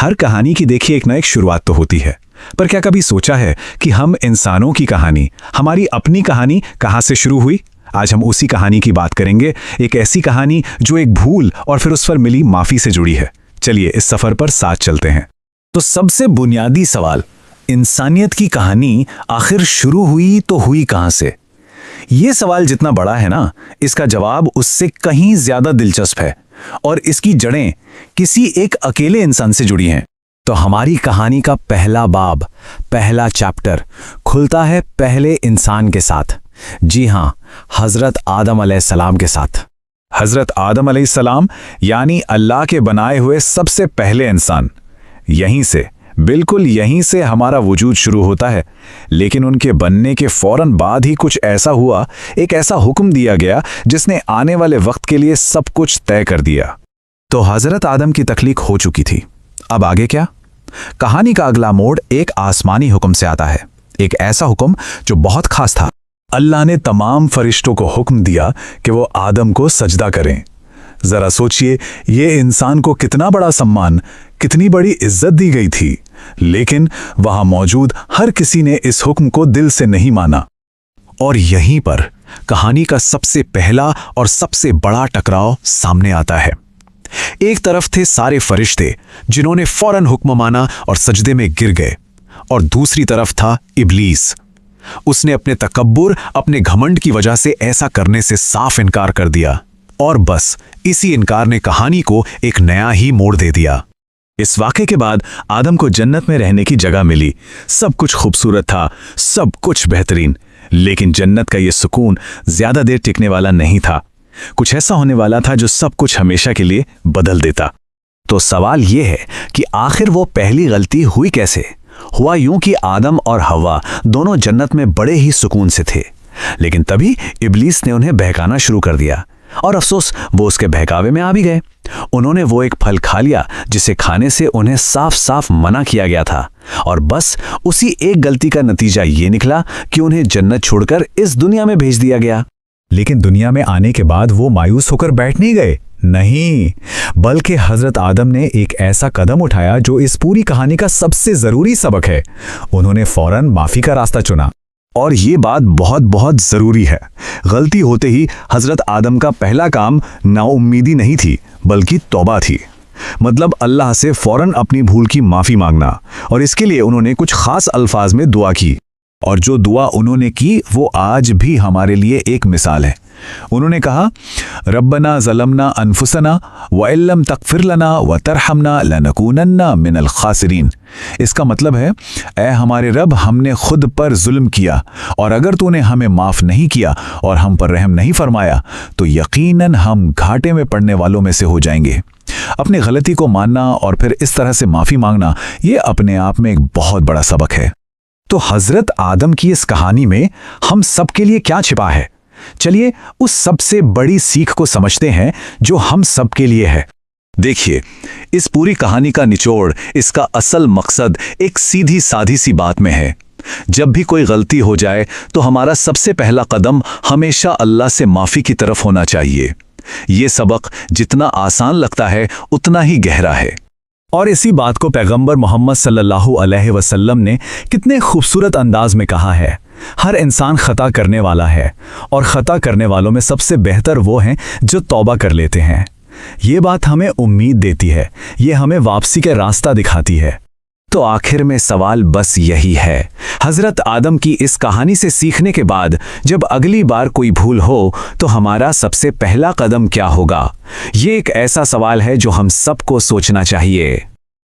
हर कहानी की देखिए एक ना एक शुरुआत तो होती है, पर क्या कभी सोचा है कि हम इंसानों की कहानी, हमारी अपनी कहानी कहाँ से शुरू हुई? आज हम उसी कहानी की बात करेंगे, एक ऐसी कहानी जो एक भूल और फिर उस पर मिली माफी से जुड़ी है। चलिए इस सफर पर साथ चलते हैं। तो सबसे बुनियादी सवाल, इंसानियत की कहानी आखिर शुरू हुई तो हुई कहाँ से? ये सवाल जितना बड़ा है ना, इसका जवाब उससे कहीं ज्यादा दिलचस्प है और इसकी जड़ें किसी एक अकेले इंसान से जुड़ी हैं। तो हमारी कहानी का पहला बाब, पहला चैप्टर खुलता है पहले इंसान के साथ। जी हां, हजरत आदम अलैहिस्सलाम के साथ। हजरत आदम अलैहिस्सलाम यानी अल्लाह के बनाए हुए सबसे पहले इंसान। यहीं से, बिल्कुल यहीं से हमारा वजूद शुरू होता है। लेकिन उनके बनने के फौरन बाद ही कुछ ऐसा हुआ, एक ऐसा हुक्म दिया गया जिसने आने वाले वक्त के लिए सब कुछ तय कर दिया। तो हजरत आदम की तख्लीक हो चुकी थी, अब आगे क्या? कहानी का अगला मोड़ एक आसमानी हुक्म से आता है, एक ऐसा हुक्म जो बहुत खास था। अल्लाह ने तमाम फरिश्तों को हुक्म दिया कि वो आदम को सजदा करें। जरा सोचिए, ये इंसान को कितना बड़ा सम्मान, कितनी बड़ी इज्जत दी गई थी, लेकिन वहां मौजूद हर किसी ने इस हुक्म को दिल से नहीं माना। और यहीं पर कहानी का सबसे पहला और सबसे बड़ा टकराव सामने आता है। एक तरफ थे सारे फरिश्ते जिन्होंने फौरन हुक्म माना और सजदे में गिर गए, और दूसरी तरफ था इब्लीस। उसने अपने तकब्बुर, अपने घमंड की वजह से ऐसा करने से साफ इनकार कर दिया, और बस इसी इनकार ने कहानी को एक नया ही मोड़ दे दिया। इस वाक़े के बाद आदम को जन्नत में रहने की जगह मिली। सब कुछ खूबसूरत था, सब कुछ बेहतरीन, लेकिन जन्नत का ये सुकून ज्यादा देर टिकने वाला नहीं था। कुछ ऐसा होने वाला था जो सब कुछ हमेशा के लिए बदल देता। तो सवाल यह है कि आखिर वो पहली गलती हुई कैसे? हुआ यूं कि आदम और हव्वा दोनों जन्नत में बड़े ही सुकून से थे, लेकिन तभी इब्लीस ने उन्हें बहकाना शुरू कर दिया, और अफसोस वो उसके बहकावे में आ भी गए। उन्होंने वो एक फल खा लिया जिसे खाने से उन्हें साफ साफ मना किया गया था, और बस उसी एक गलती का नतीजा ये निकला कि उन्हें जन्नत छोड़कर इस दुनिया में भेज दिया गया। लेकिन दुनिया में आने के बाद वो मायूस होकर बैठ नहीं गए, नहीं, बल्कि हजरत आदम ने एक ऐसा कदम उठाया जो इस पूरी कहानी का सबसे जरूरी सबक है। उन्होंने फौरन माफी का रास्ता चुना, और ये बात बहुत बहुत जरूरी है। गलती होते ही हजरत आदम का पहला काम नाउम्मीदी नहीं थी, बल्कि तौबा थी। मतलब अल्लाह से फौरन अपनी भूल की माफी मांगना, और इसके लिए उन्होंने कुछ खास अल्फाज में दुआ की, और जो दुआ उन्होंने की वो आज भी हमारे लिए एक मिसाल है। उन्होंने कहा, रब्बना ज़लमना अनफुसना व इल्लम तगफिर लना व तरहमना लनकूनन्ना मिनल खासिरीन। इसका मतलब है, ऐ हमारे रब, हमने खुद पर जुल्म किया, और अगर तूने हमें माफ़ नहीं किया और हम पर रहम नहीं फरमाया तो यकीनन हम घाटे में पड़ने वालों में से हो जाएंगे। अपनी गलती को मानना और फिर इस तरह से माफ़ी मांगना, ये अपने आप में एक बहुत बड़ा सबक है। तो हजरत आदम की इस कहानी में हम सब के लिए क्या छिपा है? चलिए उस सबसे बड़ी सीख को समझते हैं जो हम सब के लिए है। देखिए, इस पूरी कहानी का निचोड़, इसका असल मकसद एक सीधी साधी सी बात में है। जब भी कोई गलती हो जाए तो हमारा सबसे पहला कदम हमेशा अल्लाह से माफ़ी की तरफ होना चाहिए। ये सबक जितना आसान लगता है उतना ही गहरा है, और इसी बात को पैगंबर मोहम्मद सल्लल्लाहु अलैहि वसल्लम ने कितने खूबसूरत अंदाज में कहा है। हर इंसान खता करने वाला है, और खता करने वालों में सबसे बेहतर वो हैं जो तौबा कर लेते हैं। ये बात हमें उम्मीद देती है, ये हमें वापसी का रास्ता दिखाती है। तो आखिर में सवाल बस यही है, हजरत आदम की इस कहानी से सीखने के बाद जब अगली बार कोई भूल हो तो हमारा सबसे पहला कदम क्या होगा? ये एक ऐसा सवाल है जो हम सबको सोचना चाहिए।